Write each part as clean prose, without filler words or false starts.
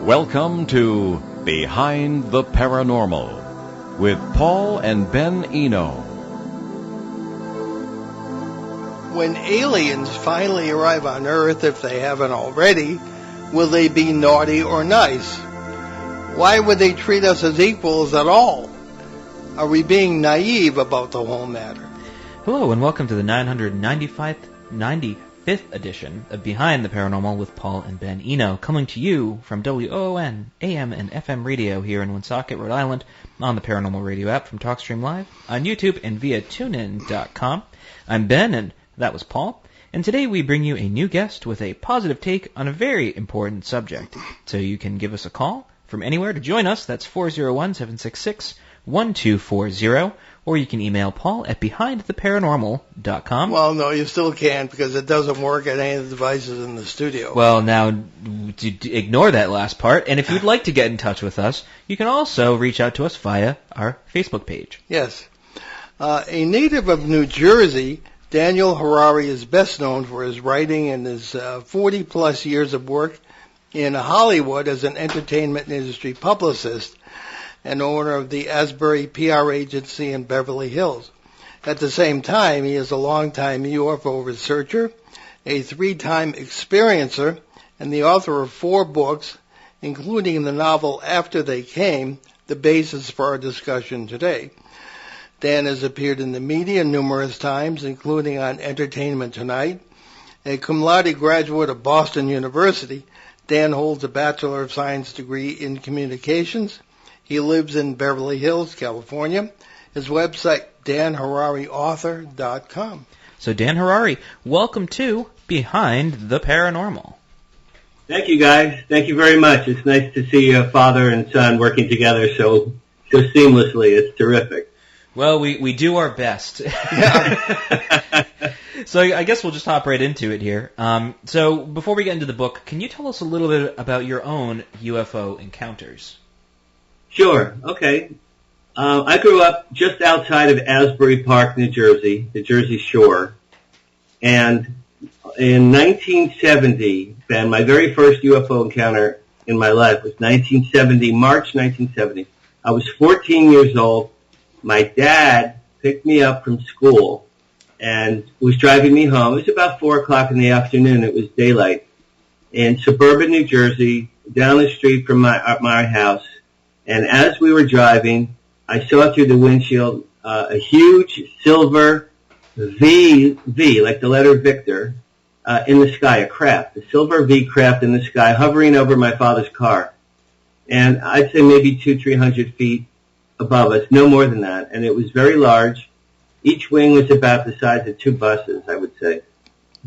Welcome to Behind the Paranormal with Paul and Ben Eno. When aliens finally arrive on Earth, if they haven't already, will they be naughty or nice? Why would they treat us as equals at all? Are we being naive about the whole matter? Hello and welcome to the 95th edition of Behind the Paranormal with Paul and Ben Eno, coming to you from WOON, AM and FM radio here in Woonsocket, Rhode Island, on the Paranormal Radio app from TalkStream Live, on YouTube and via TuneIn.com. I'm Ben and that was Paul, and today we bring you a new guest with a positive take on a very important subject. So you can give us a call from anywhere to join us. That's 401-766-1240, or you can email Paul at behindtheparanormal.com. Well, no, you still can't because it doesn't work at any of the devices in the studio. Well, now, ignore that last part, and if you'd like to get in touch with us, you can also reach out to us via our Facebook page. Yes. A native of New Jersey, Daniel Harary is best known for his writing and his 40-plus years of work in Hollywood as an entertainment industry publicist and owner of the Asbury PR agency in Beverly Hills. At the same time, he is a longtime UFO researcher, a 3-time experiencer, and the author of 4 books, including the novel After They Came, the basis for our discussion today. Dan has appeared in the media numerous times, including on Entertainment Tonight. A cum laude graduate of Boston University, Dan holds a Bachelor of Science degree in Communications. He lives in Beverly Hills, California. His website, danhararyauthor.com. So Dan Harary, welcome to Behind the Paranormal. Thank you, guys. Thank you very much. It's nice to see father and son working together so seamlessly. It's terrific. Well, we do our best. Yeah. So I guess we'll just hop right into it here. So before we get into the book, can you tell us a little bit about your own UFO encounters? Sure. Okay. I grew up just outside of Asbury Park, New Jersey, the Jersey Shore. And in 1970, Ben, my very first UFO encounter in my life was March 1970. I was 14 years old. My dad picked me up from school and was driving me home. It was about 4 o'clock in the afternoon. It was daylight in suburban New Jersey, down the street from my house. And as we were driving, I saw through the windshield a huge silver V, like the letter Victor, in the sky, a craft, a silver V craft in the sky, hovering over my father's car. And I'd say maybe 200-300 feet above us, no more than that. And it was very large. Each wing was about the size of 2 buses, I would say.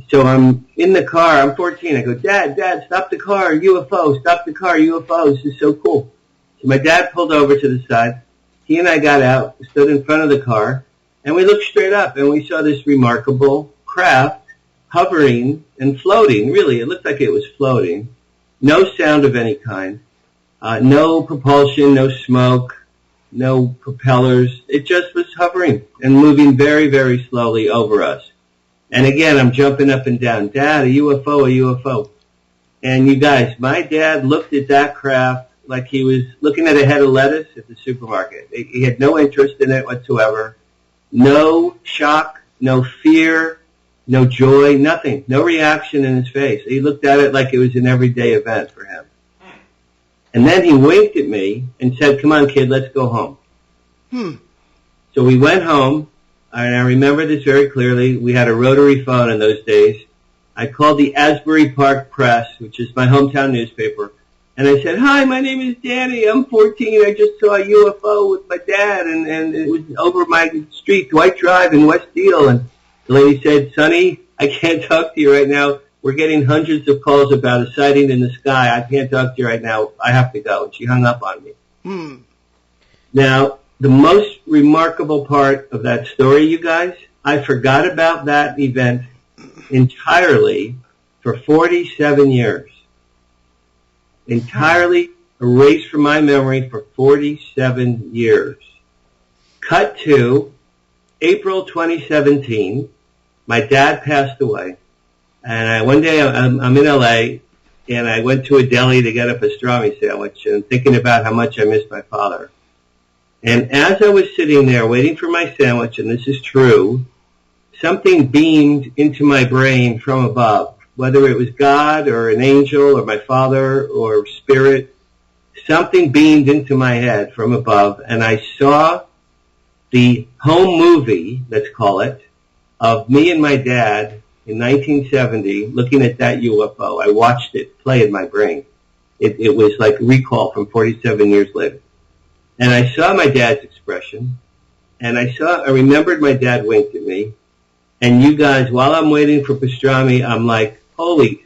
So I'm in the car. I'm 14. I go, Dad, stop the car, UFO, stop the car, UFO. This is so cool. So my dad pulled over to the side. He and I got out, stood in front of the car, and we looked straight up, and we saw this remarkable craft hovering and floating. Really, it looked like it was floating. No sound of any kind. No propulsion, no smoke, no propellers. It just was hovering and moving very, very slowly over us. And again, I'm jumping up and down. Dad, a UFO, a UFO. And you guys, my dad looked at that craft like he was looking at a head of lettuce at the supermarket. He had no interest in it whatsoever. No shock, no fear, no joy, nothing. No reaction in his face. He looked at it like it was an everyday event for him. And then he winked at me and said, come on, kid, let's go home. So we went home, and I remember this very clearly. We had a rotary phone in those days. I called the Asbury Park Press, which is my hometown newspaper, and I said, hi, my name is Danny. I'm 14. I just saw a UFO with my dad, and it was over my street, Dwight Drive in West Deal. And the lady said, Sonny, I can't talk to you right now. We're getting hundreds of calls about a sighting in the sky. I can't talk to you right now. I have to go. And she hung up on me. Now, the most remarkable part of that story, you guys, I forgot about that event entirely for 47 years. Entirely erased from my memory for 47 years. Cut to April 2017. My dad passed away. And one day I'm in L.A., and I went to a deli to get a pastrami sandwich, and thinking about how much I missed my father. And as I was sitting there waiting for my sandwich, and this is true, something beamed into my brain from above, whether it was God or an angel or my father or spirit. Something beamed into my head from above, and I saw the home movie, let's call it, of me and my dad in 1970 looking at that UFO. I watched it play in my brain. It was like recall from 47 years later. And I saw my dad's expression, and I remembered my dad winked at me. And you guys, while I'm waiting for pastrami, I'm like, holy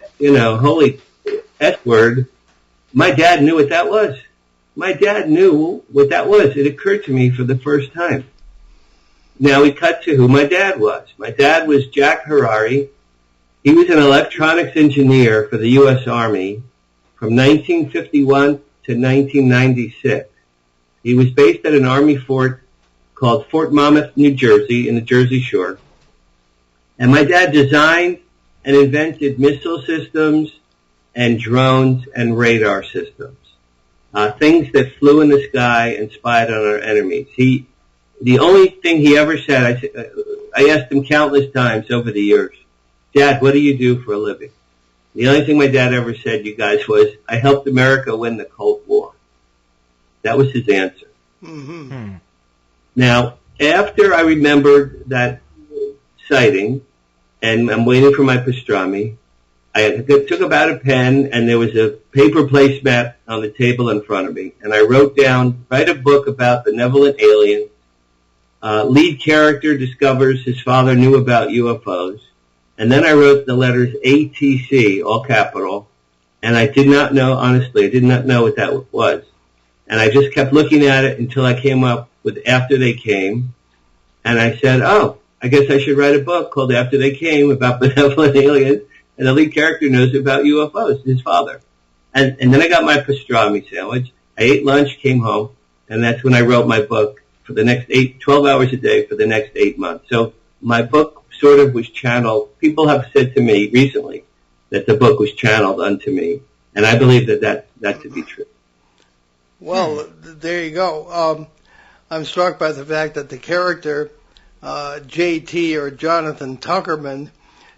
S word. My dad knew what that was. My dad knew what that was. It occurred to me for the first time. Now we cut to who my dad was. My dad was Jack Harary. He was an electronics engineer for the U.S. Army from 1951 to 1996. He was based at an Army fort called Fort Monmouth, New Jersey, in the Jersey Shore. And my dad designed and invented missile systems and drones and radar systems, things that flew in the sky and spied on our enemies. The only thing he ever said, I asked him countless times over the years, Dad, what do you do for a living? The only thing my dad ever said, you guys, was, I helped America win the Cold War. That was his answer. Mm-hmm. Now, after I remembered that sighting, and I'm waiting for my pastrami, I took out a pen, and there was a paper placemat on the table in front of me, and I wrote down, write a book about benevolent aliens. Lead character discovers his father knew about UFOs. And then I wrote the letters ATC, all capital, and I did not know, honestly, I did not know what that was. And I just kept looking at it until I came up with After They Came, and I said, oh, I guess I should write a book called After They Came about benevolent aliens, and the lead character knows about UFOs, his father. And then I got my pastrami sandwich. I ate lunch, came home, and that's when I wrote my book for the next 12 hours a day for the next 8 months. So my book sort of was channeled. People have said to me recently that the book was channeled unto me, and I believe that to be true. Well, there you go. I'm struck by the fact that the character, JT or Jonathan Tuckerman,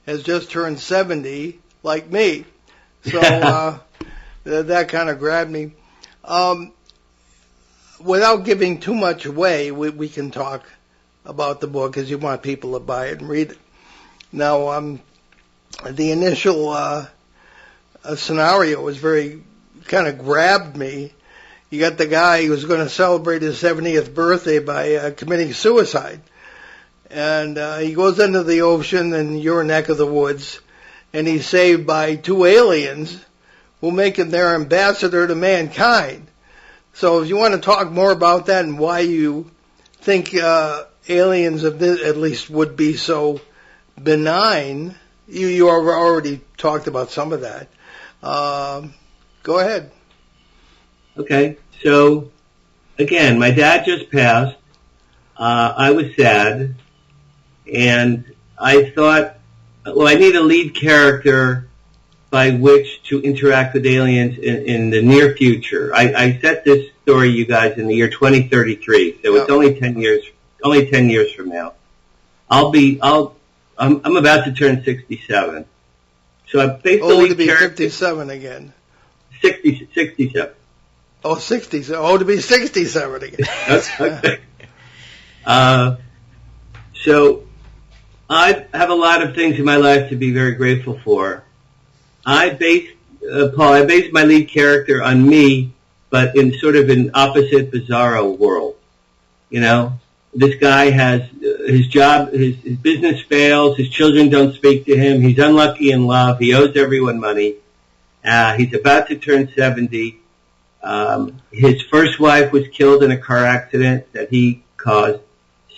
has just turned 70, like me. So that kind of grabbed me. Without giving too much away, we can talk about the book, because you want people to buy it and read it. Now, the initial scenario was kind of grabbed me. You got the guy who was going to celebrate his 70th birthday by committing suicide. And he goes into the ocean in your neck of the woods, and he's saved by 2 aliens who make him their ambassador to mankind. So if you want to talk more about that and why you think aliens of this, at least, would be so benign, you already talked about some of that. Go ahead. Okay, so again, my dad just passed. I was sad, and I thought, well, I need a lead character by which to interact with aliens in the near future. I set this story, you guys, in the year 2033, so it's only 10 years from now. I'm about to turn 67. So I basically to be 57 again. 67. Oh, 60. Oh, to be 67 again. Okay. So I have a lot of things in my life to be very grateful for. I based my lead character on me, but in sort of an opposite, bizarro world. You know, this guy has his job, his business fails, his children don't speak to him, he's unlucky in love, he owes everyone money, he's about to turn 70. His first wife was killed in a car accident that he caused.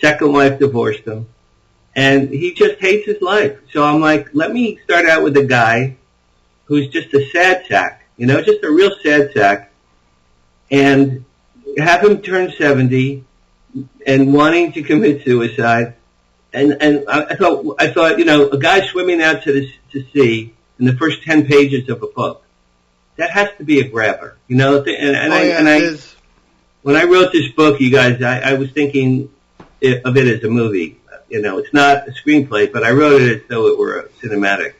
Second wife divorced him. And he just hates his life. So I'm like, let me start out with a guy who's just a sad sack, you know, just a real sad sack, and have him turn 70 and wanting to commit suicide. And I thought, you know, a guy swimming out to sea in the first 10 pages of a book. that has to be a grabber, you know. When I wrote this book, you guys, I was thinking of it as a movie. You know, it's not a screenplay, but I wrote it as though it were a cinematic.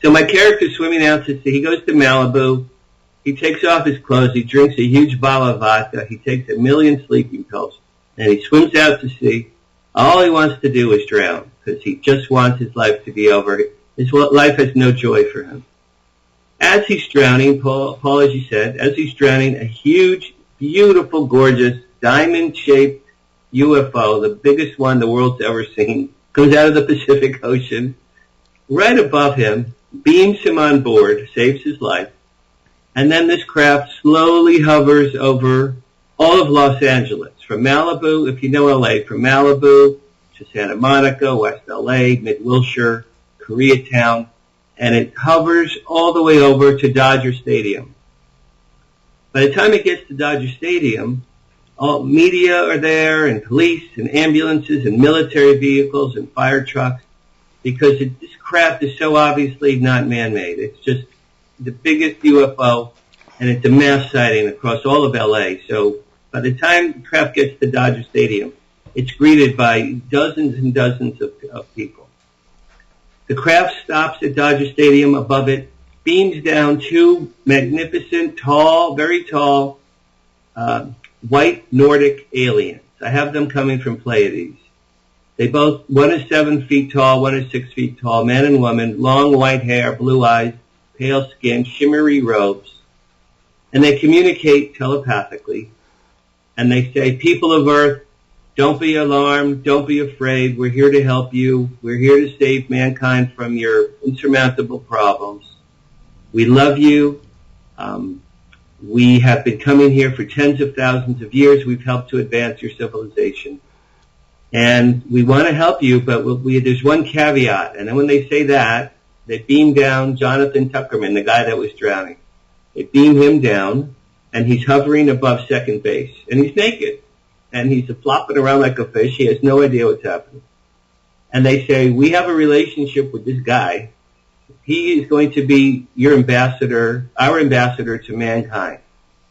So my character's swimming out to sea. He goes to Malibu. He takes off his clothes. He drinks a huge bottle of vodka. He takes 1,000,000 sleeping pills, and he swims out to sea. All he wants to do is drown because he just wants his life to be over. His life has no joy for him. As he's drowning, Paul, as you said, as he's drowning, a huge, beautiful, gorgeous, diamond-shaped UFO, the biggest one the world's ever seen, comes out of the Pacific Ocean, right above him, beams him on board, saves his life, and then this craft slowly hovers over all of Los Angeles, from Malibu, if you know LA, from Malibu to Santa Monica, West LA, Mid-Wilshire, Koreatown, and it hovers all the way over to Dodger Stadium. By the time it gets to Dodger Stadium, all media are there, and police, and ambulances, and military vehicles, and fire trucks, because this craft is so obviously not man-made. It's just the biggest UFO, and it's a mass sighting across all of LA. So by the time the craft gets to Dodger Stadium, it's greeted by dozens and dozens of people. The craft stops at Dodger Stadium. Above it, beams down two magnificent, tall, very tall, white Nordic aliens. I have them coming from Pleiades. One is 7 feet tall, one is 6 feet tall, man and woman, long white hair, blue eyes, pale skin, shimmery robes. And they communicate telepathically. And they say, people of Earth, don't be alarmed, don't be afraid, we're here to help you, we're here to save mankind from your insurmountable problems. We love you. We have been coming here for tens of thousands of years. We've helped to advance your civilization. And we want to help you, but there's one caveat. And then when they say that, they beam down Jonathan Tuckerman, the guy that was drowning. They beam him down, and he's hovering above second base. And he's naked. And he's flopping around like a fish. He has no idea what's happening. And they say, we have a relationship with this guy. He is going to be your ambassador, our ambassador to mankind.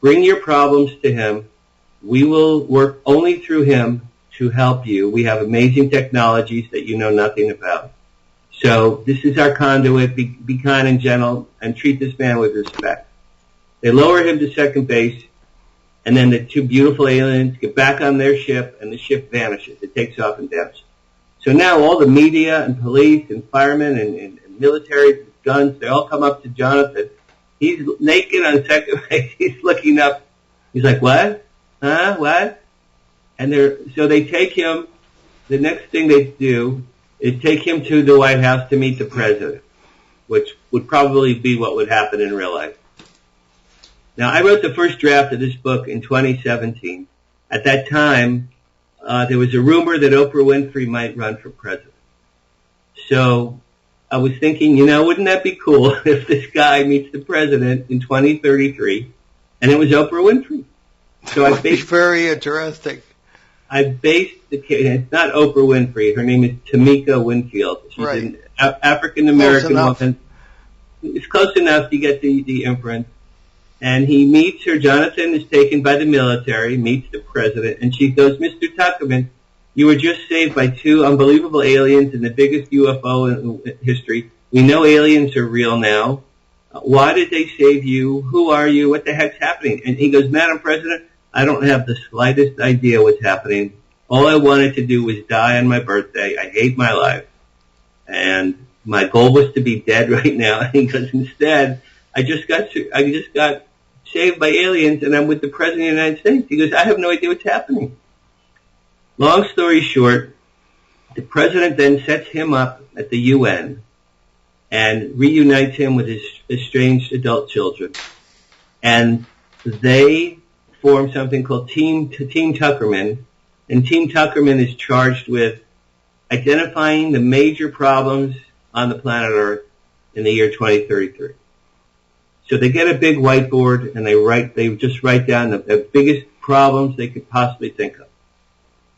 Bring your problems to him. We will work only through him to help you. We have amazing technologies that you know nothing about. So this is our conduit. Be kind and gentle and treat this man with respect. They lower him to second base, and then the two beautiful aliens get back on their ship, and the ship vanishes. It takes off and dips. So now all the media and police and firemen and military guns, they all come up to Jonathan. He's naked on second base. He's looking up. He's like, what? Huh? What? And so they take him. The next thing they do is take him to the White House to meet the president, which would probably be what would happen in real life. Now, I wrote the first draft of this book in 2017. At that time, there was a rumor that Oprah Winfrey might run for president. So I was thinking, wouldn't that be cool if this guy meets the president in 2033, and it was Oprah Winfrey? So that would be very interesting. I based it's not Oprah Winfrey. Her name is Tamika Winfield. She's right. An African-American woman. It's close enough to get the inference. And he meets her. Jonathan is taken by the military, meets the president, and she goes, Mr. Tuckerman, you were just saved by two unbelievable aliens in the biggest UFO in history. We know aliens are real now. Why did they save you? Who are you? What the heck's happening? And he goes, Madam President, I don't have the slightest idea what's happening. All I wanted to do was die on my birthday. I hate my life. And my goal was to be dead right now. And he goes, instead, I just got saved by aliens, and I'm with the President of the United States. He goes, I have no idea what's happening. Long story short, the President then sets him up at the UN and reunites him with his estranged adult children. And they form something called Team Tuckerman, and Team Tuckerman is charged with identifying the major problems on the planet Earth in the year 2033. So they get a big whiteboard and they just write down the biggest problems they could possibly think of.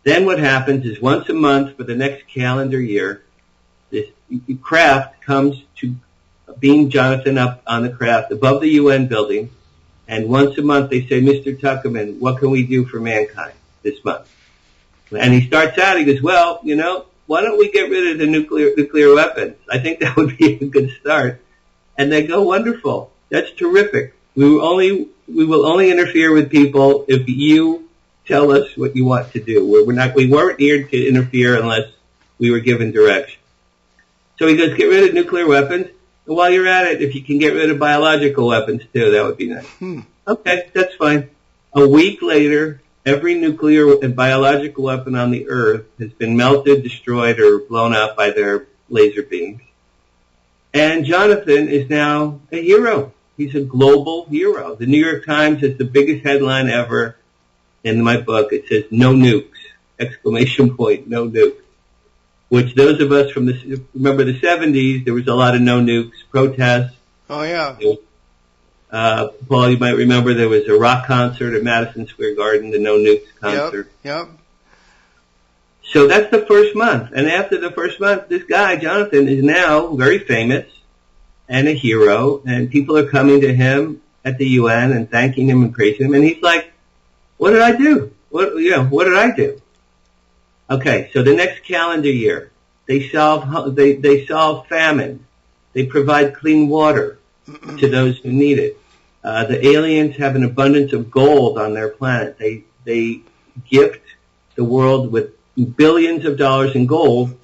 Then what happens is once a month for the next calendar year, this craft comes to beam Jonathan up on the craft above the UN building, and once a month they say, Mr. Tuckerman, what can we do for mankind this month? And he starts out, he goes, well, why don't we get rid of the nuclear weapons? I think that would be a good start. And they go, wonderful. That's terrific. We will only interfere with people if you tell us what you want to do. We weren't here to interfere unless we were given direction. So he goes, get rid of nuclear weapons. And while you're at it, if you can get rid of biological weapons too, that would be nice. Okay, that's fine. A week later, every nuclear and biological weapon on the Earth has been melted, destroyed, or blown up by their laser beams. And Jonathan is now a hero. He's a global hero. The New York Times has the biggest headline ever in my book. It says, no nukes, ! No nukes. Which those of us remember the 70s, there was a lot of no nukes protests. Oh, yeah. Paul, you might remember there was a rock concert at Madison Square Garden, the no nukes concert. Yep. So that's the first month. And after the first month, this guy, Jonathan, is now very famous and a hero, and people are coming to him at the UN and thanking him and praising him. And he's like, what did I do? What did I do? Okay, so the next calendar year, they solve famine. They provide clean water to those who need it. The aliens have an abundance of gold on their planet. They gift the world with billions of dollars in gold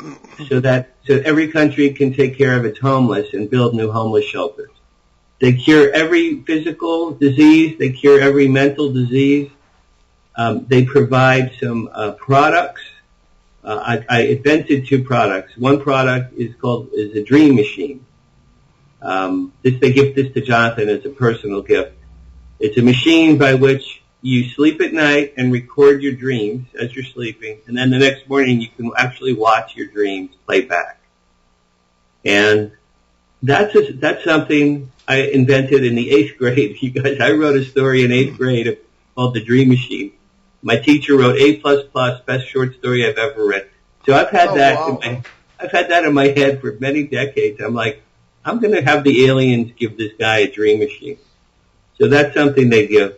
so every country can take care of its homeless and build new homeless shelters. They cure every physical disease. They cure every mental disease. They provide some products. I invented 2 products. One product is a dream machine. They gift this to Jonathan as a personal gift. It's a machine by which you sleep at night and record your dreams as you're sleeping, and then the next morning you can actually watch your dreams play back. And that's something I invented in the 8th grade. You guys, I wrote a story in 8th grade called The Dream Machine. My teacher wrote A++, best short story I've ever read. So I've had that in my head for many decades. I'm like, I'm going to have the aliens give this guy a dream machine. So that's something they give.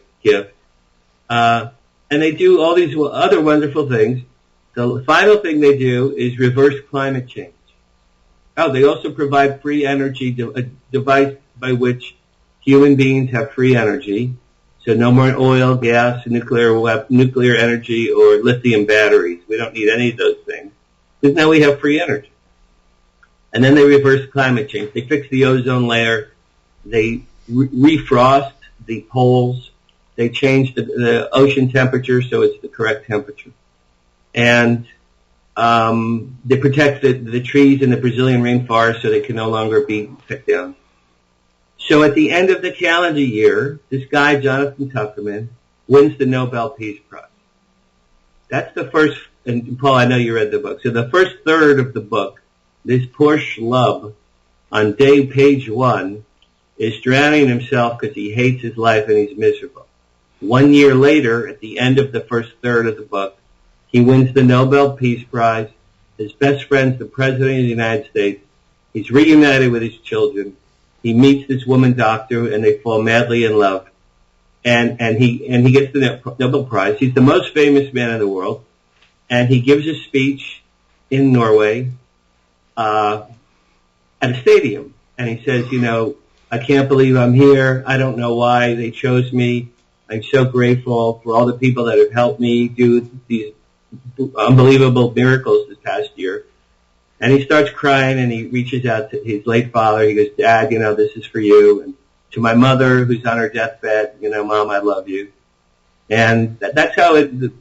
And they do all these other wonderful things. The final thing they do is reverse climate change. Oh, they also provide free energy, a device by which human beings have free energy. So no more oil, gas, nuclear energy, or lithium batteries. We don't need any of those things, because now we have free energy. And then they reverse climate change. They fix the ozone layer. They refrost the poles. They change the ocean temperature so it's the correct temperature. And they protect the trees in the Brazilian rainforest so they can no longer be cut down. So at the end of the calendar year, this guy, Jonathan Tuckerman, wins the Nobel Peace Prize. That's the first, and Paul, I know you read the book. So the first third of the book, this poor schlub on page 1 is drowning himself because he hates his life and he's miserable. 1 year later, at the end of the first third of the book, he wins the Nobel Peace Prize. His best friend's the President of the United States. He's reunited with his children. He meets this woman doctor, and they fall madly in love. And he gets the Nobel Prize. He's the most famous man in the world. And he gives a speech in Norway at a stadium. And he says, I can't believe I'm here. I don't know why they chose me. I'm so grateful for all the people that have helped me do these unbelievable miracles this past year. And he starts crying, and he reaches out to his late father. He goes, Dad, this is for you. And to my mother, who's on her deathbed, Mom, I love you. And that's how the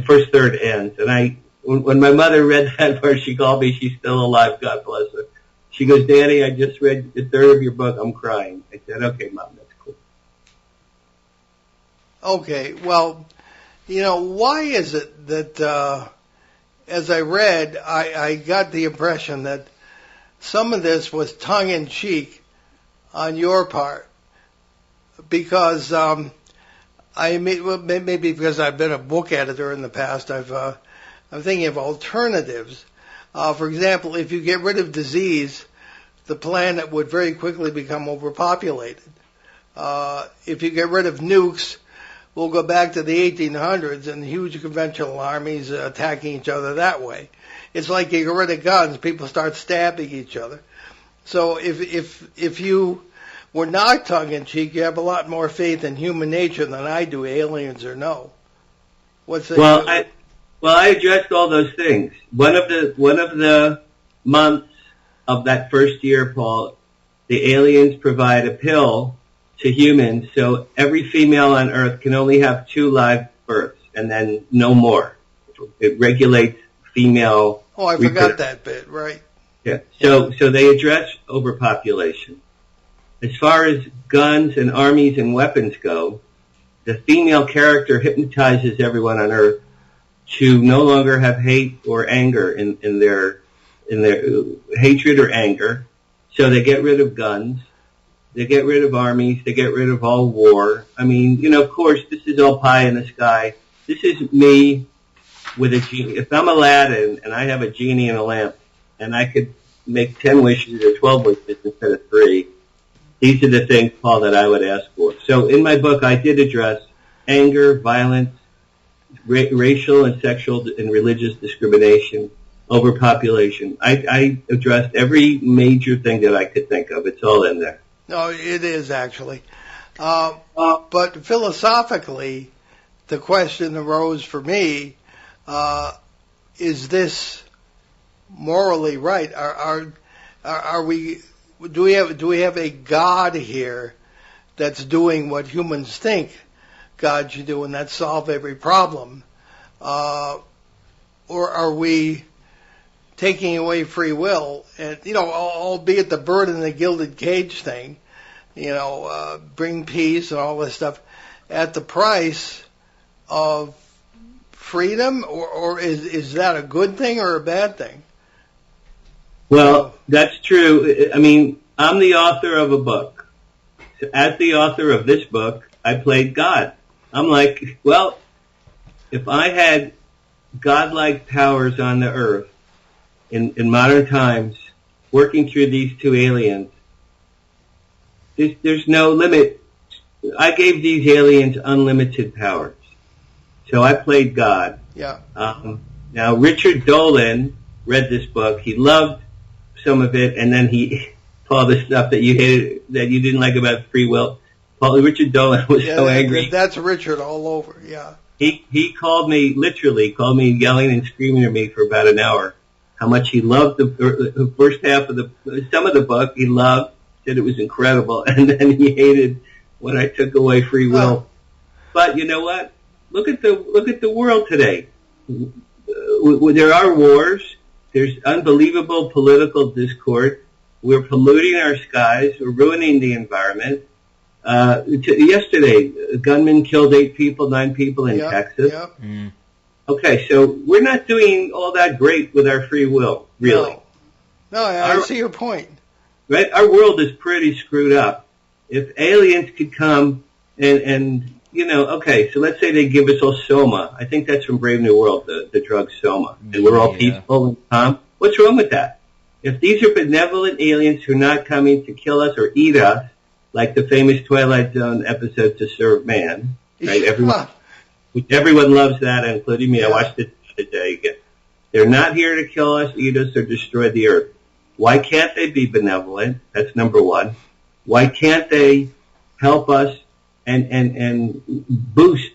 first third ends. And when my mother read that part, she called me. She's still alive. God bless her. She goes, Daddy, I just read the third of your book. I'm crying. I said, okay, Mom, that's cool. Okay, well, why is it that, as I read, I got the impression that some of this was tongue-in-cheek on your part, because maybe because I've been a book editor in the past, I'm thinking of alternatives. For example, if you get rid of disease, the planet would very quickly become overpopulated. If you get rid of nukes, we'll go back to the 1800s and huge conventional armies attacking each other that way. It's like you get rid of guns, people start stabbing each other. So if you were not tongue-in-cheek, you have a lot more faith in human nature than I do, aliens or no. I addressed all those things. One of the months of that first year, Paul, the aliens provide a pill to humans, so every female on Earth can only have 2 live births, and then no more. It regulates female. Oh, I forgot that bit, right? Yeah. So they address overpopulation. As far as guns and armies and weapons go, the female character hypnotizes everyone on Earth to no longer have hate or anger in their hatred or anger. So they get rid of guns, they get rid of armies, they get rid of all war. I mean, of course, this is all pie in the sky. This is me with a genie. If I'm Aladdin and I have a genie in a lamp and I could make 10 wishes or 12 wishes instead of 3, these are the things, Paul, that I would ask for. So in my book, I did address anger, violence, racial and sexual and religious discrimination, overpopulation. I addressed every major thing that I could think of. It's all in there. No, it is actually. But philosophically, the question arose for me, is this morally right? Do we have a God here that's doing what humans think God should do, and that's solve every problem? Or are we taking away free will? And, albeit the bird in the gilded cage thing, bring peace and all this stuff at the price of freedom, or is that a good thing or a bad thing? Well, that's true. I mean, I'm the author of a book. So as the author of this book, I played God. I'm like, well, if I had godlike powers on the earth in modern times, working through these 2 aliens, there's no limit. I gave these aliens unlimited powers. So I played God. Yeah. Now, Richard Dolan read this book. He loved some of it, and then Paul, the stuff that you hated, that you didn't like about free will. Richard Dolan was so angry. That's Richard all over, yeah. He called me yelling and screaming at me for about an hour. How much he loved the first half of some of the book. He loved, said it was incredible, and then he hated when I took away free will. But you know what? Look at the world today. There are wars. There's unbelievable political discord. We're polluting our skies. We're ruining the environment. Yesterday, a gunman killed 9 people in Texas. Yep. Mm. Okay, so we're not doing all that great with our free will, really. No, I see your point. Right? Our world is pretty screwed up. If aliens could come and okay, so let's say they give us all Soma. I think that's from Brave New World, the drug Soma. And we're all peaceful and calm. What's wrong with that? If these are benevolent aliens who are not coming to kill us or eat us, like the famous Twilight Zone episode To Serve Man, right? Everyone loves that, including me. Yeah. I watched it today again. They're not here to kill us, eat us, or destroy the earth. Why can't they be benevolent? That's number one. Why can't they help us and boost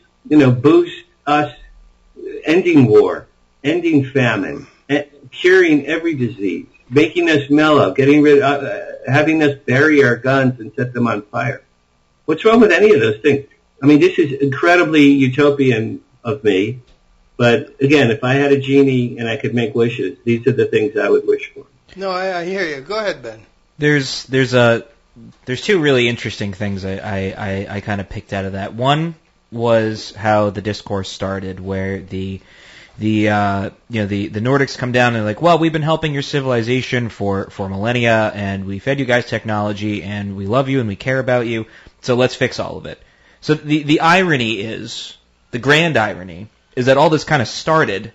us, ending war, ending famine, curing every disease, making us mellow, having us bury our guns and set them on fire? What's wrong with any of those things? I mean, this is incredibly utopian of me, but again, if I had a genie and I could make wishes, these are the things I would wish for. No, I hear you. Go ahead, Ben. There's 2 really interesting things I kind of picked out of that. One was how the discourse started, where the Nordics come down and like, well, we've been helping your civilization for millennia, and we fed you guys technology, and we love you and we care about you, so let's fix all of it. So the irony is, the grand irony, is that all this kind of started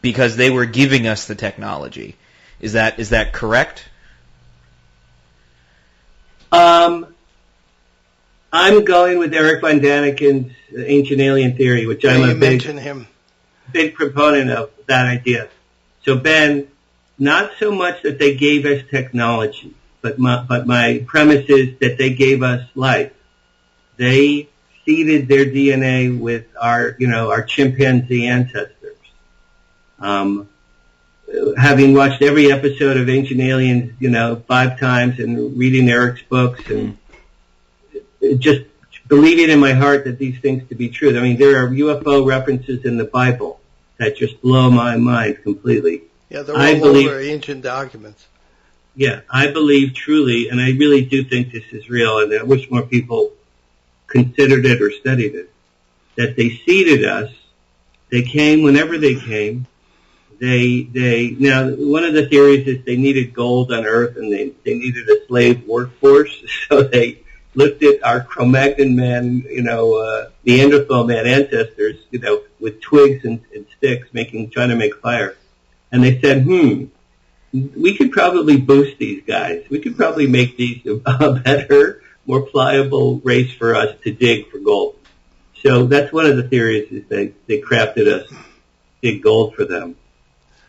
because they were giving us the technology. Is that correct? I'm going with Eric von Daniken's Ancient Alien Theory, which I'm a big proponent of that idea. So, Ben, not so much that they gave us technology, but my premise is that they gave us life. They seeded their DNA with our chimpanzee ancestors. Having watched every episode of Ancient Aliens, 5 times and reading Eric's books and just believing in my heart that these things to be true. I mean, there are UFO references in the Bible that just blow my mind completely. Yeah, they're all over ancient documents. Yeah, I believe truly, and I really do think this is real, and I wish more people considered it or studied it, that they seeded us. They came whenever they came. Now, one of the theories is they needed gold on Earth, and they needed a slave workforce, so they looked at our Cro-Magnon man, Neanderthal man ancestors, with twigs and sticks, trying to make fire. And they said, we could probably boost these guys. We could probably make these a better, more pliable race for us to dig for gold. So that's one of the theories, is they crafted us, dig gold for them.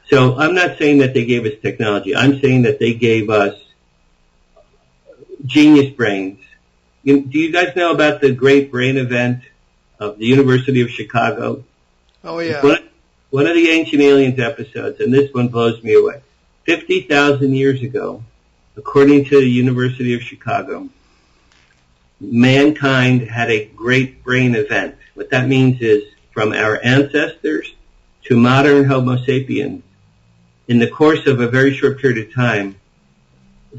So I'm not saying that they gave us technology. I'm saying that they gave us genius brains. Do you guys know about the Great Brain Event of the University of Chicago? Oh, yeah. One of the Ancient Aliens episodes, and this one blows me away. 50,000 years ago, according to the University of Chicago, mankind had a great brain event. What that means is, from our ancestors to modern Homo sapiens, in the course of a very short period of time,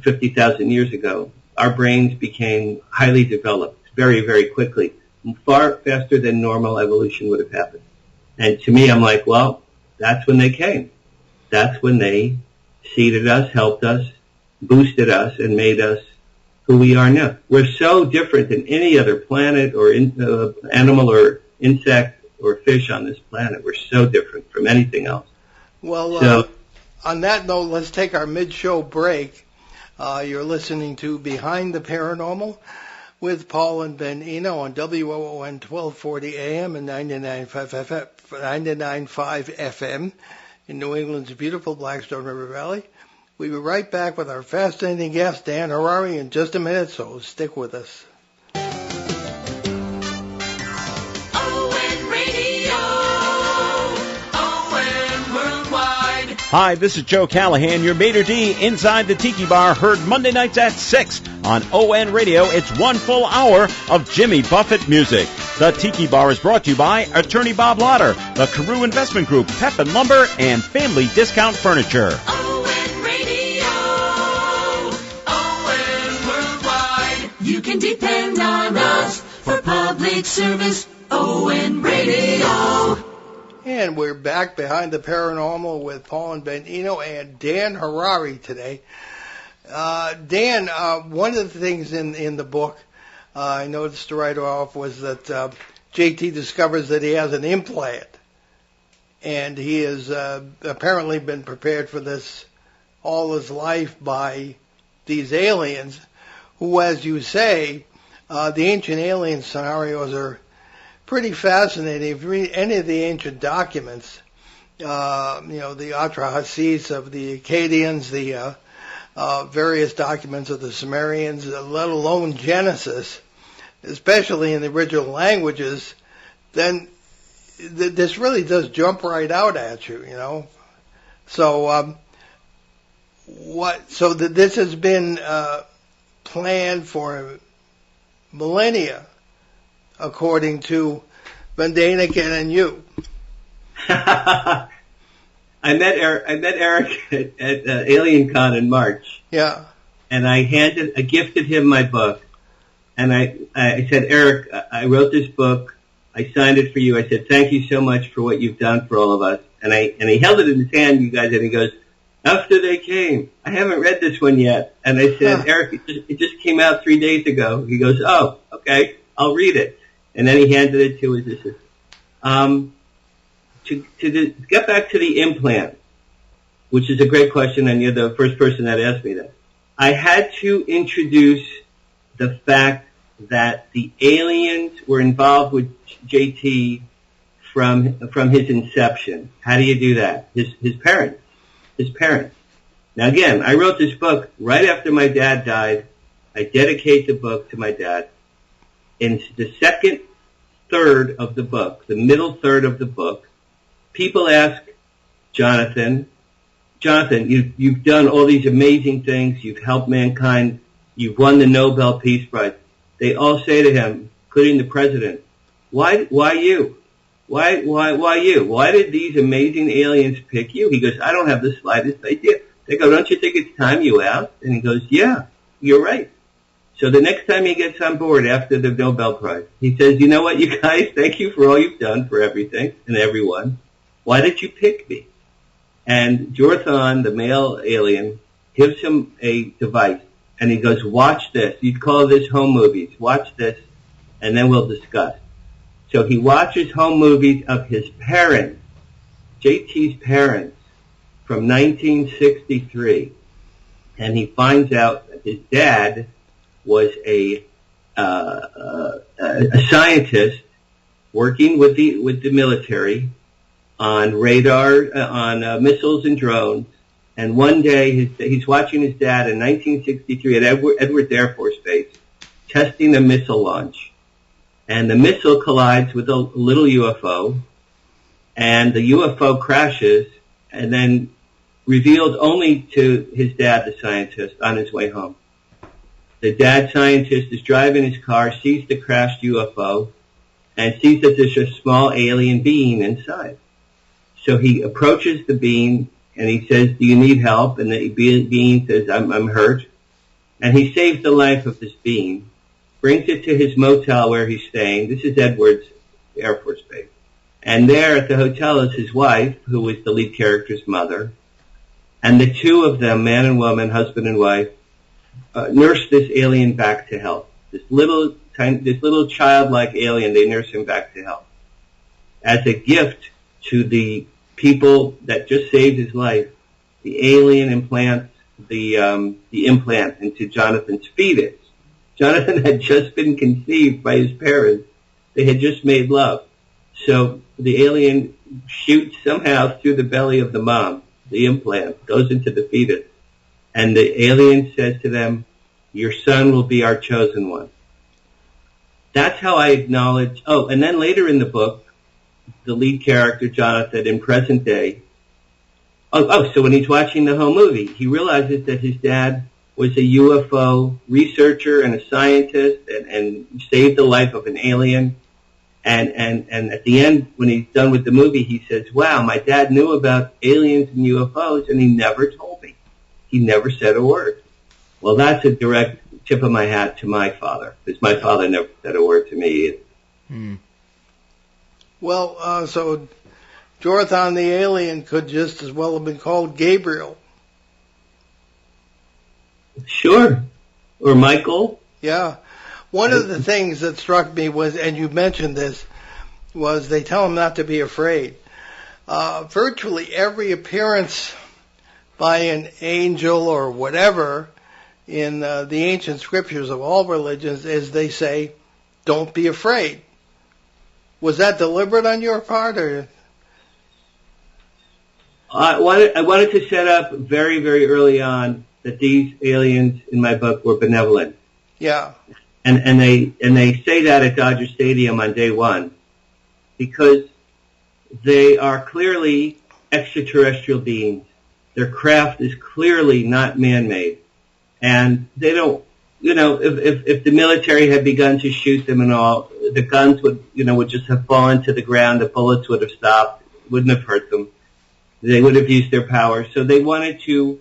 50,000 years ago, our brains became highly developed very, very quickly, far faster than normal evolution would have happened. And to me, I'm like, well, that's when they came. That's when they seeded us, helped us, boosted us, and made us who we are now. We're so different than any other planet or animal or insect or fish on this planet. We're so different from anything else. Well, on that note, let's take our mid-show break. You're listening to Behind the Paranormal with Paul and Ben Eno on WOON 1240 AM and 99.5 FM in New England's beautiful Blackstone River Valley. We'll be right back with our fascinating guest, Dan Harary, in just a minute, so stick with us. Hi, this is Joe Callahan, your maitre d' inside the Tiki Bar, heard Monday nights at 6 on ON Radio. It's 1 full hour of Jimmy Buffett music. The Tiki Bar is brought to you by Attorney Bob Lauder, the Carew Investment Group, Pep and Lumber, and Family Discount Furniture. ON Radio, ON Worldwide. You can depend on us for public service. ON Radio. And we're back Behind the Paranormal with Paul and Ben Eno and Dan Harary today. Dan, one of the things in the book I noticed right off was that JT discovers that he has an implant. And he has apparently been prepared for this all his life by these aliens who, as you say, the ancient alien scenarios are pretty fascinating. If you read any of the ancient documents, the Atrahasis of the Akkadians, the various documents of the Sumerians, let alone Genesis, especially in the original languages, then this really does jump right out at you, So, this has been planned for millennia, according to Van Daniken and you. I met Eric at AlienCon in March. Yeah. And I gifted him my book. And I said, Eric, I wrote this book. I signed it for you. I said, thank you so much for what you've done for all of us. And he held it in his hand, you guys, and he goes, after they came, I haven't read this one yet. And I said, Eric, it just came out 3 days ago. He goes, oh, okay, I'll read it. And then he handed it to his assistant. To get back to the implant, which is a great question, and you're the first person that asked me that. I had to introduce the fact that the aliens were involved with JT from his inception. How do you do that? His parents. Now again, I wrote this book right after my dad died. I dedicate the book to my dad. In the second third of the book, the middle third of the book, people ask Jonathan, you've done all these amazing things. You've helped mankind. You've won the Nobel Peace Prize. They all say to him, including the president, why you? Why you? Why did these amazing aliens pick you? He goes, I don't have the slightest idea. They go, don't you think it's time you asked? And he goes, yeah, you're right. So the next time he gets on board after the Nobel Prize, he says, you know what, you guys, thank you for all you've done for everything and everyone. Why did you pick me? And Jorthon, the male alien, gives him a device, and he goes, watch this. You'd call this home movies. Watch this, and then we'll discuss. So he watches home movies of his parents, JT's parents, from 1963, and he finds out that his dad was a scientist working with the military on radar, on missiles and drones. And one day he's watching his dad in 1963 at Edwards Air Force Base testing a missile launch. And the missile collides with a little UFO, and the UFO crashes, and then revealed only to his dad, the scientist, on his way home. The dad scientist is driving his car, sees the crashed UFO, and sees that there's a small alien being inside. So he approaches the being, and he says, do you need help? And the being says, I'm hurt. And he saves the life of this being, brings it to his motel where he's staying. This is Edwards Air Force Base. And there at the hotel is his wife, who was the lead character's mother. And the two of them, man and woman, husband and wife, nurse this alien back to health. This little childlike alien, they nurse him back to health. As a gift to the people that just saved his life, the alien implants the implant into Jonathan's fetus. Jonathan had just been conceived by his parents. They had just made love. So the alien shoots somehow through the belly of the mom. The implant goes into the fetus. And the alien says to them, your son will be our chosen one. That's how I acknowledge. Oh, and then later in the book, the lead character, Jonathan, in present day. So when he's watching the home movie, he realizes that his dad was a UFO researcher and a scientist and saved the life of an alien. And at the end, when he's done with the movie, he says, wow, my dad knew about aliens and UFOs, and he never told me. He never said a word. Well, that's a direct tip of my hat to my father, because my father never said a word to me either. Hmm. Well, so Jorthon the alien could just as well have been called Gabriel. Sure. Or Michael. Yeah. One of the things that struck me was, and you mentioned this, was they tell him not to be afraid. Virtually every appearance by an angel or whatever in the ancient scriptures of all religions is they say, don't be afraid. Was that deliberate on your part, or? I wanted to set up very, very early on that these aliens in my book were benevolent. Yeah. And they say that at Dodger Stadium on day one because they are clearly extraterrestrial beings. Their craft is clearly not man-made. And they don't, if the military had begun to shoot them and all, the guns would just have fallen to the ground, the bullets would have stopped, wouldn't have hurt them. They would have used their power. So they wanted to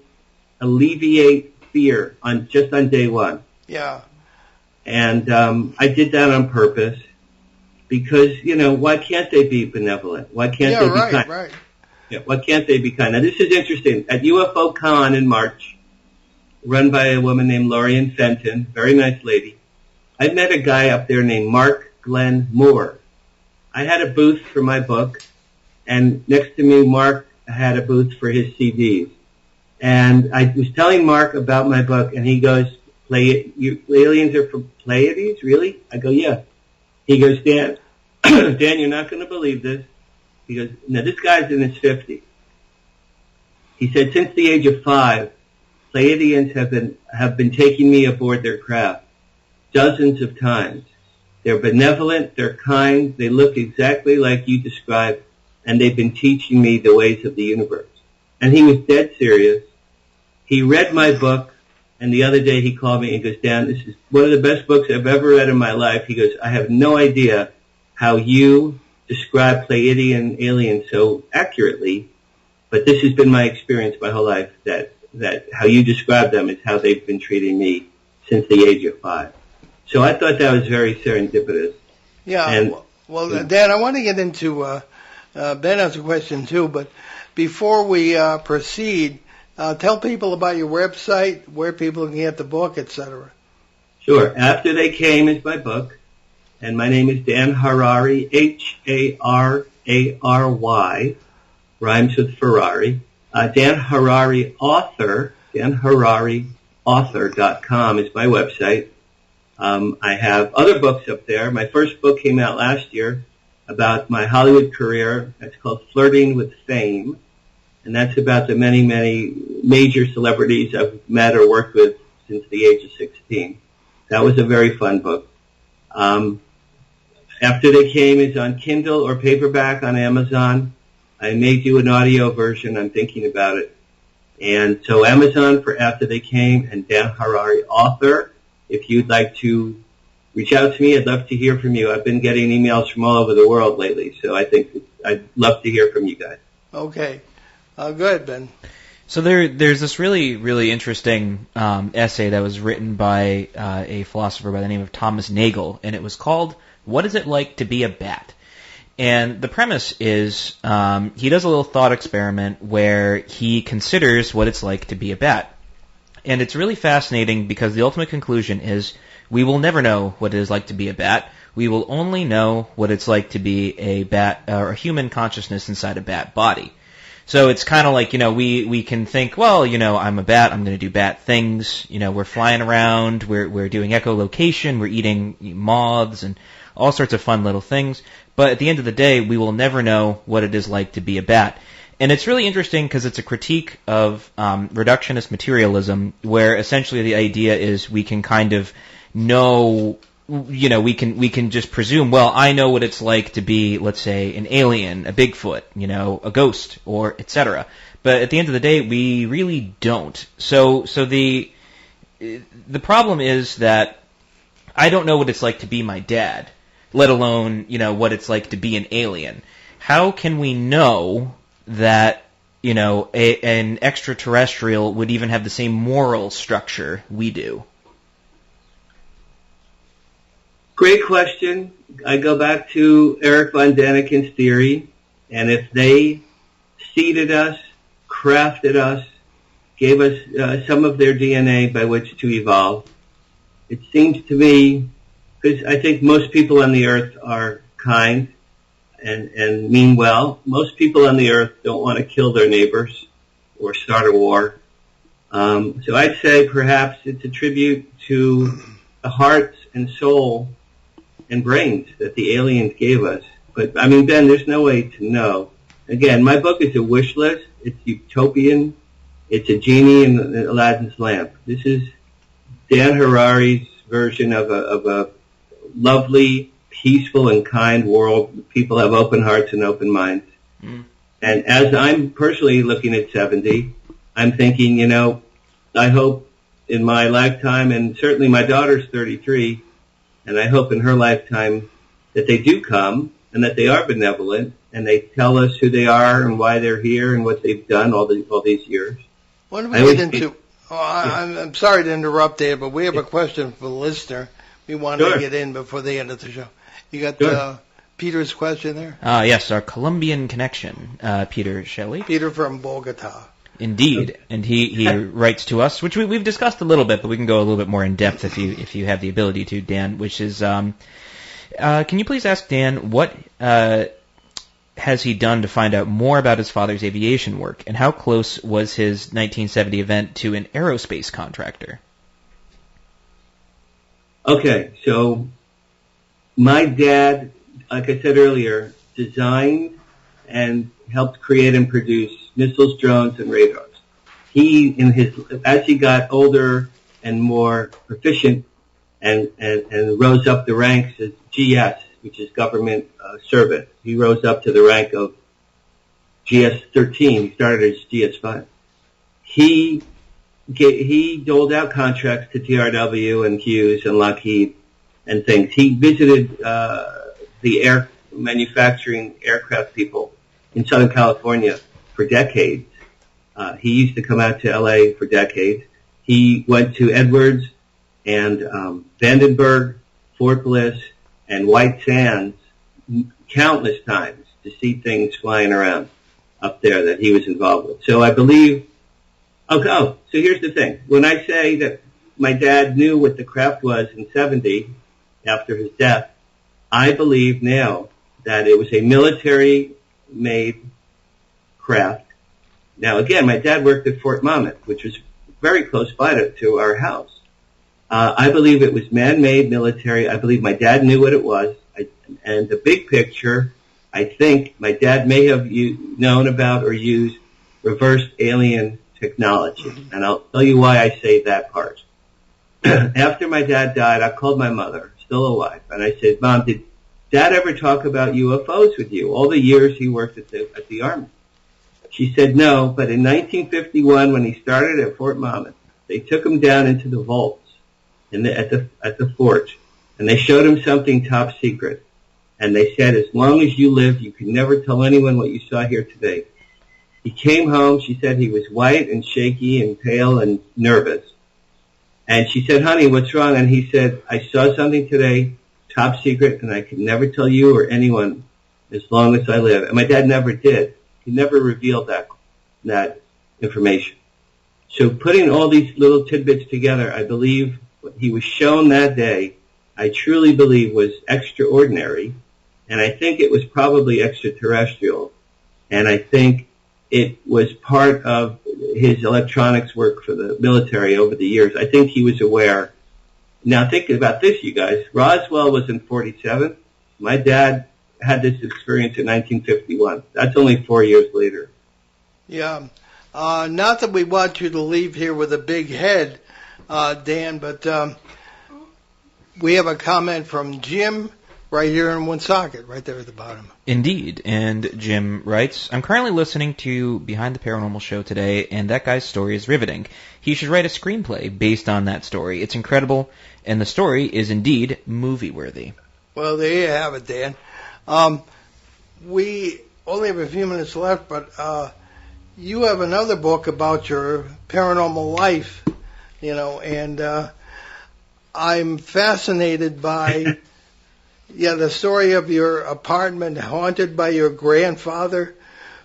alleviate fear on day one. Yeah. And I did that on purpose because, why can't they be benevolent? Why can't they be kind? Right. Yeah, why can't they be kind? Now, this is interesting. At UFO Con in March, run by a woman named Lorian Fenton, very nice lady, I met a guy up there named Mark Glenn Moore. I had a booth for my book, and next to me, Mark had a booth for his CDs. And I was telling Mark about my book, and he goes, aliens are from Pleiades, really? I go, yeah. He goes, Dan, Dan, you're not going to believe this. He goes, now this guy's in his 50s. He said, since the age of 5, Pleiadians have been taking me aboard their craft dozens of times. They're benevolent, they're kind, they look exactly like you described, and they've been teaching me the ways of the universe. And he was dead serious. He read my book, and the other day he called me and goes, Dan, this is one of the best books I've ever read in my life. He goes, I have no idea how you describe Pleiadian aliens so accurately, but this has been my experience my whole life, that how you describe them is how they've been treating me since the age of 5. So I thought that was very serendipitous. Yeah, and, well, Dan, I want to get into, Ben has a question too, but before we proceed, tell people about your website, where people can get the book, etc. Sure. After They Came is my book, and my name is Dan Harary, Harary, rhymes with Ferrari. Dan Harary Author, danhararyauthor.com is my website. I have other books up there. My first book came out last year about my Hollywood career. It's called Flirting with Fame, and that's about the many, many major celebrities I've met or worked with since the age of 16. That was a very fun book. After They Came is on Kindle or paperback on Amazon. I may do an audio version. I'm thinking about it. And so Amazon for After They Came and Dan Harary Author. If you'd like to reach out to me, I'd love to hear from you. I've been getting emails from all over the world lately, so I think I'd love to hear from you guys. Okay. Go ahead, Ben. So there's this really, really interesting essay that was written by a philosopher by the name of Thomas Nagel, and it was called "What Is It Like to Be a Bat?" And the premise is he does a little thought experiment where he considers what it's like to be a bat. And it's really fascinating because the ultimate conclusion is we will never know what it is like to be a bat. We will only know what it's like to be a bat or a human consciousness inside a bat body. So it's kind of like, we can think, well, I'm a bat, I'm going to do bat things. We're flying around, we're doing echolocation, we're eating moths and all sorts of fun little things. But at the end of the day, we will never know what it is like to be a bat. And it's really interesting because it's a critique of reductionist materialism, where essentially the idea is we can kind of know, we can just presume, well, I know what it's like to be, let's say, an alien, a Bigfoot, a ghost, or etc. But at the end of the day, we really don't. So the problem is that I don't know what it's like to be my dad, let alone, what it's like to be an alien. How can we know that, an extraterrestrial would even have the same moral structure we do? Great question. I go back to Eric von Daniken's theory, and if they seeded us, crafted us, gave us some of their DNA by which to evolve, it seems to me, because I think most people on the earth are kind and mean well. Most people on the earth don't want to kill their neighbors or start a war. So I'd say perhaps it's a tribute to the hearts and soul and brains that the aliens gave us. But, Ben, there's no way to know. Again, my book is a wish list. It's utopian. It's a genie in Aladdin's lamp. This is Dan Harary's version of a lovely, peaceful, and kind world. People have open hearts and open minds. Mm. And as I'm personally looking at 70, I'm thinking, I hope in my lifetime, and certainly my daughter's 33, and I hope in her lifetime that they do come and that they are benevolent and they tell us who they are and why they're here and what they've done all these years. What do we get into? I'm sorry to interrupt there, but we have a question for the listener. We wanted to get in before the end of the show. You got Peter's question there? Yes, our Colombian connection, Peter Shelley. Peter from Bogota. Indeed, and he writes to us, which we've discussed a little bit, but we can go a little bit more in depth if you have the ability to, Dan. Which is, can you please ask Dan what has he done to find out more about his father's aviation work, and how close was his 1970 event to an aerospace contractor? Okay, so my dad, like I said earlier, designed and helped create and produce missiles, drones, and radars. As he got older and more proficient and rose up the ranks as GS, which is government servant, he rose up to the rank of GS-13. He started as GS-5. He doled out contracts to TRW and Hughes and Lockheed and things. He visited the air manufacturing aircraft people in Southern California for decades. He used to come out to L.A. for decades. He went to Edwards and Vandenberg, Fort Bliss, and White Sands countless times to see things flying around up there that he was involved with. So I believe, so here's the thing. When I say that my dad knew what the craft was in 70 after his death, I believe now that it was a military-made craft. Now, again, my dad worked at Fort Monmouth, which was very close by to our house. I believe it was man-made military. I believe my dad knew what it was. And the big picture, I think my dad may have known about or used reversed alien technology. And I'll tell you why I say that part. After my dad died, I called my mother, still alive, and I said, Mom, did Dad ever talk about UFOs with you all the years he worked at the Army? She said no, but in 1951, when he started at Fort Monmouth, they took him down into the vaults at the fort, and they showed him something top secret. And they said, as long as you live, you can never tell anyone what you saw here today. He came home. She said he was white and shaky and pale and nervous. And she said, honey, what's wrong? And he said, I saw something today, top secret, and I can never tell you or anyone as long as I live. And my dad never did. He never revealed that information. So putting all these little tidbits together, I believe what he was shown that day, I truly believe was extraordinary. And I think it was probably extraterrestrial. And I think it was part of his electronics work for the military over the years. I think he was aware. Now think about this, you guys. Roswell was in 47. My dad had this experience in 1951. That's only 4 years later. Yeah. Not that we want you to leave here with a big head, Dan, but we have a comment from Jim right here in Woonsocket, right there at the bottom. Indeed. And Jim writes, I'm currently listening to Behind the Paranormal Show today, and that guy's story is riveting. He should write a screenplay based on that story. It's incredible, and the story is indeed movie-worthy. Well, there you have it, Dan. We only have a few minutes left, but you have another book about your paranormal life, and I'm fascinated by the story of your apartment haunted by your grandfather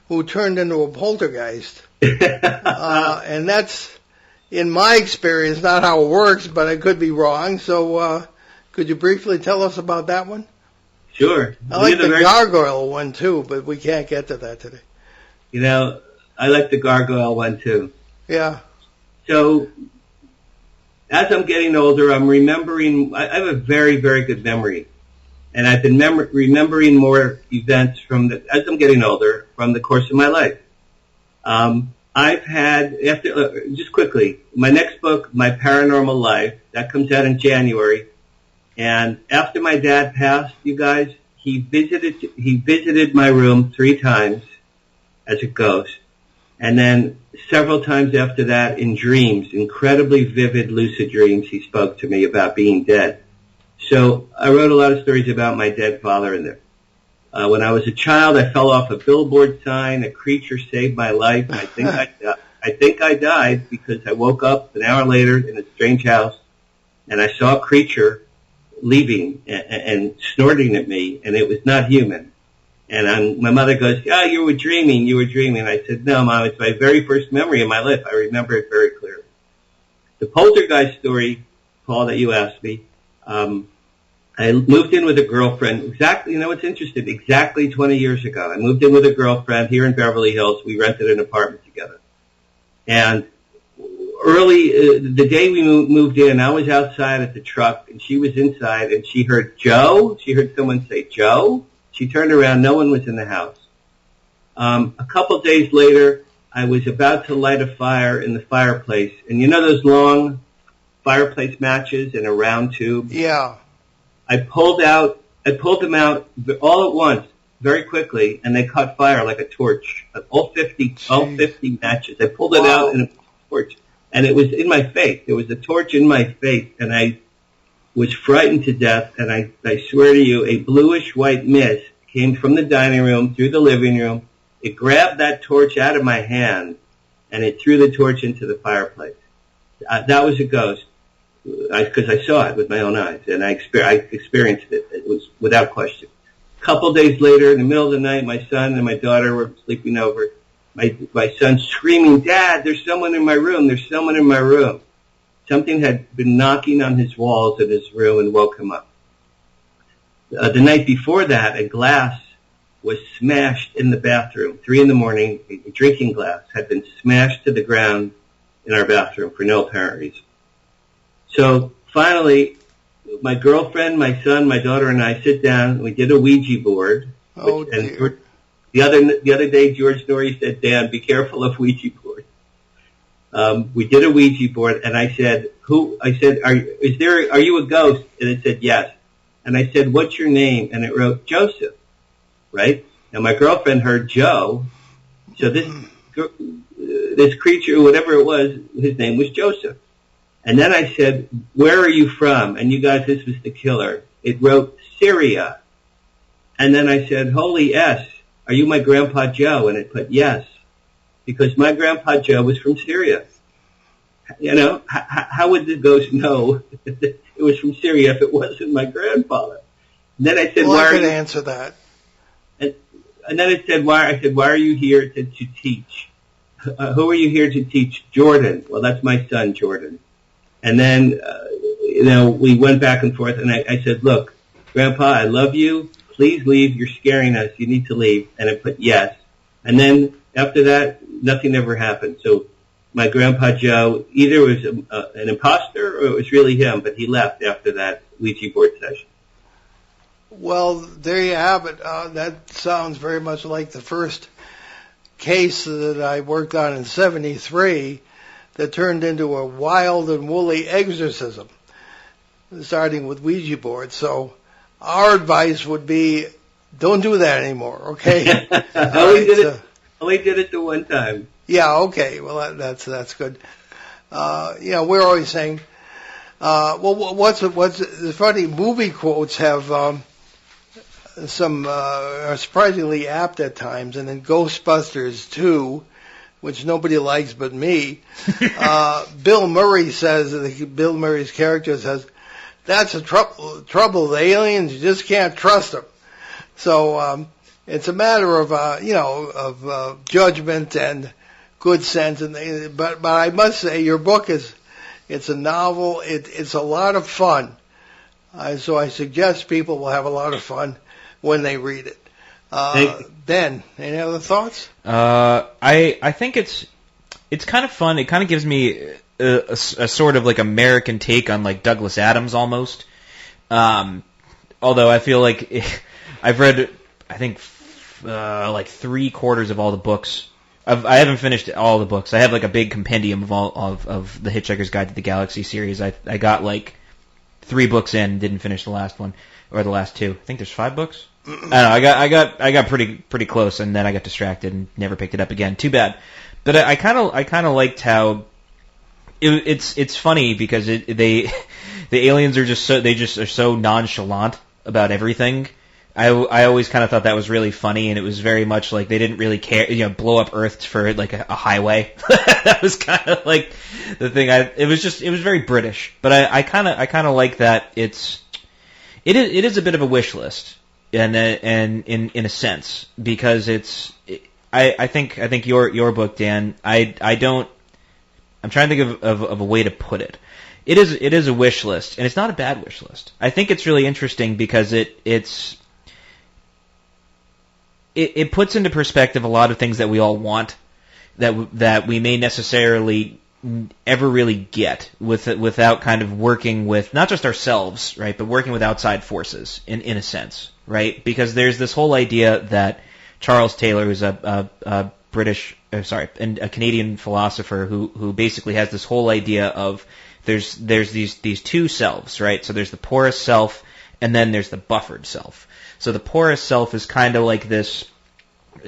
who turned into a poltergeist. And that's, in my experience, not how it works, but I could be wrong. So could you briefly tell us about that one? Sure. I like the gargoyle one, too, but we can't get to that today. I like the gargoyle one, too. Yeah. So, as I'm getting older, I'm remembering, I have a very, very good memory. And I've been remembering more events as I'm getting older, from the course of my life. I've had, just quickly, my next book, My Paranormal Life, that comes out in January. And after my dad passed, you guys, he visited my room 3 times as a ghost. And then several times after that in dreams, incredibly vivid, lucid dreams, he spoke to me about being dead. So I wrote a lot of stories about my dead father in there. When I was a child, I fell off a billboard sign. A creature saved my life. I think I died because I woke up an hour later in a strange house, and I saw a creature leaving and snorting at me, and it was not human. And my mother goes, you were dreaming. I said, no, Mom, it's my very first memory in my life. I remember it very clearly. The poltergeist story, Paul, that you asked me, I moved in with a girlfriend exactly, what's interesting, exactly 20 years ago. I moved in with a girlfriend here in Beverly Hills. We rented an apartment together. And the day we moved in, I was outside at the truck, and she was inside, and she heard Joe. She heard someone say, Joe. She turned around. No one was in the house. A couple days later, I was about to light a fire in the fireplace, and you know those long fireplace matches in a round tube? Yeah. I pulled them out all at once, very quickly, and they caught fire like a torch. All 50 matches. I pulled it out in a torch, and it was in my face. There was a torch in my face, and I was frightened to death, and I swear to you, a bluish-white mist came from the dining room through the living room. It grabbed that torch out of my hand, and it threw the torch into the fireplace. That was a ghost, because I saw it with my own eyes, and I experienced it. It was without question. A couple days later, in the middle of the night, my son and my daughter were sleeping over. My son screaming, Dad, there's someone in my room. There's someone in my room. Something had been knocking on his walls in his room and woke him up. The night before that, a glass was smashed in the bathroom. 3 a.m, a drinking glass had been smashed to the ground in our bathroom for no apparent reason. So finally, my girlfriend, my son, my daughter, and I sit down, and we did a Ouija board. Oh, dear. The other day, George Norrie said, Dan, be careful of Ouija boards. We did a Ouija board, and I said, are you a ghost? And it said, yes. And I said, what's your name? And it wrote, Joseph, right? Now, my girlfriend heard Joe, so this creature, whatever it was, his name was Joseph. And then I said, where are you from? And you guys, this was the killer. It wrote Syria. And then I said, holy S, are you my Grandpa Joe? And it put yes, because my Grandpa Joe was from Syria. You know, how would the ghost know it was from Syria if it wasn't my grandfather? And then I said, well, I could answer that. And then it said, why are you here to teach? Who are you here to teach? Jordan. Well, that's my son, Jordan. And then, we went back and forth, and I said, look, Grandpa, I love you. Please leave. You're scaring us. You need to leave. And I put yes. And then after that, nothing ever happened. So my Grandpa Joe either was an imposter or it was really him, but he left after that Ouija board session. Well, there you have it. That sounds very much like the first case that I worked on in '73 that turned into a wild and woolly exorcism, starting with Ouija boards. So our advice would be, don't do that anymore, okay? Only did it the one time. Yeah, okay. Well, that's good. We're always saying, what's funny, movie quotes have some are surprisingly apt at times, and in Ghostbusters 2, which nobody likes but me, Bill Murray's character says, that's the trouble with aliens, you just can't trust them. So it's a matter of judgment and good sense. But I must say, your book it's a novel. It's a lot of fun. So I suggest people will have a lot of fun when they read it. Ben, any other thoughts? I think it's kind of fun. It kind of gives me a sort of like American take on like Douglas Adams almost. Although I feel like I've read, I think, like 3/4 of all the books. I haven't finished all the books. I have like a big compendium of all of the Hitchhiker's Guide to the Galaxy series. I got like 3 books in, didn't finish the last one or the last 2. I think there's 5 books. I don't know. I got pretty close, and then I got distracted and never picked it up again. Too bad. But I kind of liked how it's funny because the aliens are just so nonchalant about everything. I always kind of thought that was really funny, and it was very much like they didn't really care, blow up Earth for like a highway. That was kind of like the thing. It was very British, but I kind of like that it is a bit of a wish list, and in a sense, because I think your book, Dan, I'm trying to think of a way to put it. It is a wish list, and it's not a bad wish list. I think it's really interesting because it puts into perspective a lot of things that we all want, that we may necessarily ever really get without kind of working with not just ourselves, right, but working with outside forces in a sense, right? Because there's this whole idea that Charles Taylor, who's a Canadian philosopher who basically has this whole idea of there's these two selves, right? So there's the porous self and then there's the buffered self. So the porous self is kind of like this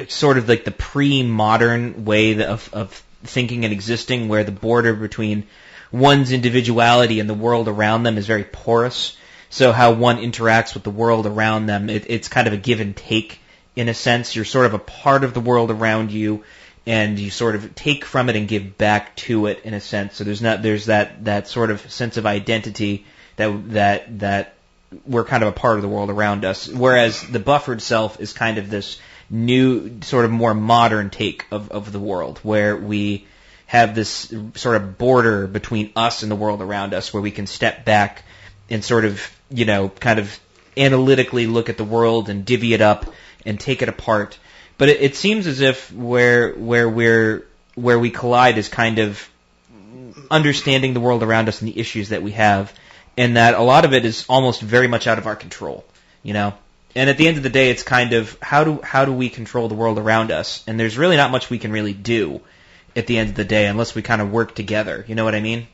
sort of like the pre-modern way of thinking and existing, where the border between one's individuality and the world around them is very porous. So how one interacts with the world around them, it's kind of a give and take in a sense. You're sort of a part of the world around you, and you sort of take from it and give back to it in a sense. So there's that sort of sense of identity that we're kind of a part of the world around us. Whereas the buffered self is kind of this new, sort of more modern take of the world, where we have this sort of border between us and the world around us, where we can step back and sort of, kind of analytically look at the world and divvy it up and take it apart. But it seems as if where we collide is kind of understanding the world around us and the issues that we have, and that a lot of it is almost very much out of our control, And at the end of the day, it's kind of how do we control the world around us? And there's really not much we can really do at the end of the day unless we kind of work together. You know what I mean?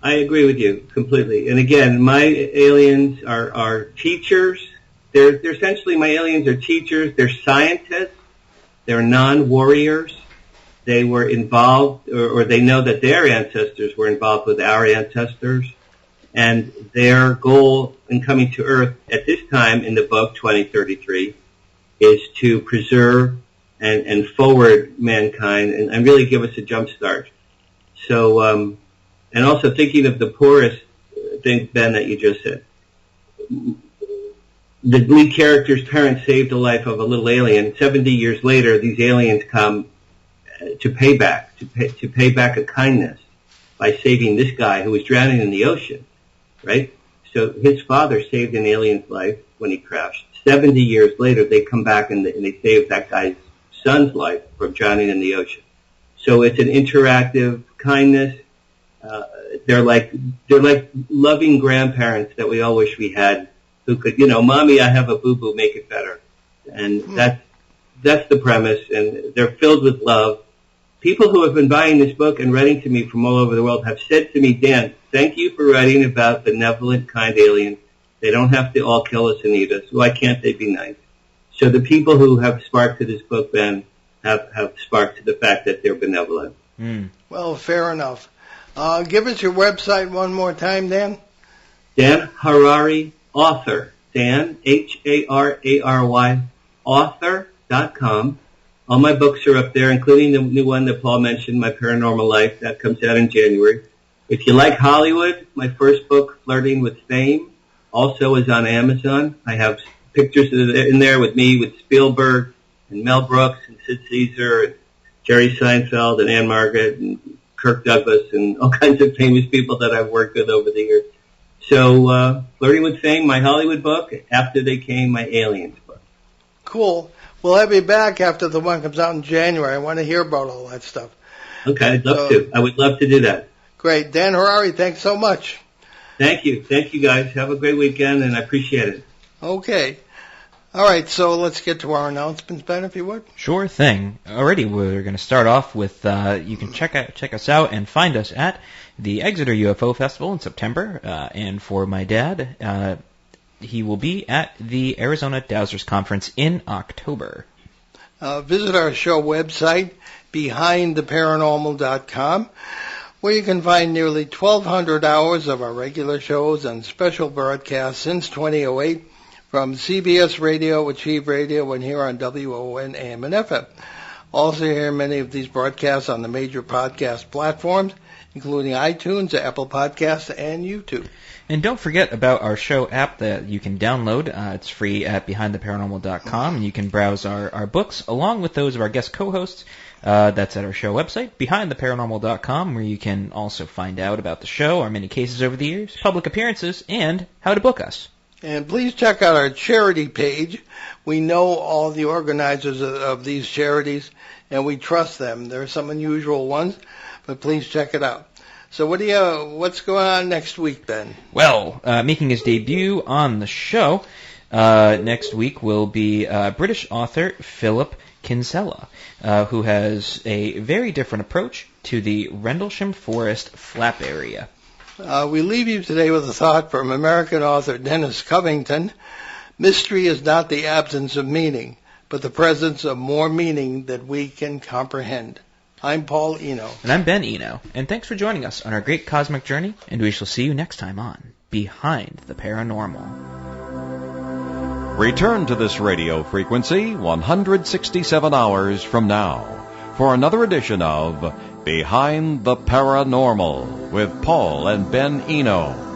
I agree with you completely. And again, my aliens are teachers. They're essentially, my aliens are teachers. They're scientists. They're non-warriors. They were involved, or they know that their ancestors were involved with our ancestors. And their goal in coming to Earth at this time in the book, 2033, is to preserve and forward mankind and really give us a jump start. So, and also thinking of the poorest thing, Ben, that you just said. The lead character's parents saved the life of a little alien. 70 years later, these aliens come to pay back a kindness by saving this guy who was drowning in the ocean. Right? So his father saved an alien's life when he crashed. 70 years later, they come back and they save that guy's son's life from drowning in the ocean. So it's an interactive kindness. They're like loving grandparents that we all wish we had, who could, Mommy, I have a boo-boo, make it better. And that's the premise, and they're filled with love. People who have been buying this book and writing to me from all over the world have said to me, Dan, thank you for writing about benevolent, kind aliens. They don't have to all kill us and eat us. Why can't they be nice? So the people who have sparked to this book, Ben, have sparked to the fact that they're benevolent. Well, fair enough. Give us your website one more time, Dan. Dan Harary, author. Dan, Harary, author.com. All my books are up there, including the new one that Paul mentioned, My Paranormal Life. That comes out in January. If you like Hollywood, my first book, Flirting with Fame, also is on Amazon. I have pictures in there with me, with Spielberg and Mel Brooks and Sid Caesar and Jerry Seinfeld and Anne Margaret and Kirk Douglas and all kinds of famous people that I've worked with over the years. So Flirting with Fame, my Hollywood book. After They Came, my Aliens book. Cool. We'll have you back after the one comes out in January. I want to hear about all that stuff. Okay, I'd love to. I would love to do that. Great. Dan Harary, thanks so much. Thank you. Thank you, guys. Have a great weekend, and I appreciate it. Okay. All right, so let's get to our announcements, Ben, if you would. Sure thing. Alrighty, we're going to start off with, you can check us out and find us at the Exeter UFO Festival in September. And for my dad, he will be at the Arizona Dowsers Conference in October. Visit our show website, BehindTheParanormal.com, where you can find nearly 1,200 hours of our regular shows and special broadcasts since 2008 from CBS Radio, Achieve Radio, and here on WON AM and FM. Also hear many of these broadcasts on the major podcast platforms, including iTunes, Apple Podcasts, and YouTube. And don't forget about our show app that you can download. It's free at BehindTheParanormal.com, and you can browse our books along with those of our guest co-hosts. That's at our show website, BehindTheParanormal.com, where you can also find out about the show, our many cases over the years, public appearances, and how to book us. And please check out our charity page. We know all the organizers of these charities, and we trust them. There are some unusual ones, but please check it out. So what's going on next week, Ben? Well, making his debut on the show next week will be British author Philip Kinsella, who has a very different approach to the Rendlesham Forest Flap area. We leave you today with a thought from American author Dennis Covington. Mystery is not the absence of meaning, but the presence of more meaning that we can comprehend. I'm Paul Eno. And I'm Ben Eno. And thanks for joining us on our great cosmic journey, and we shall see you next time on Behind the Paranormal. Return to this radio frequency 167 hours from now for another edition of Behind the Paranormal with Paul and Ben Eno.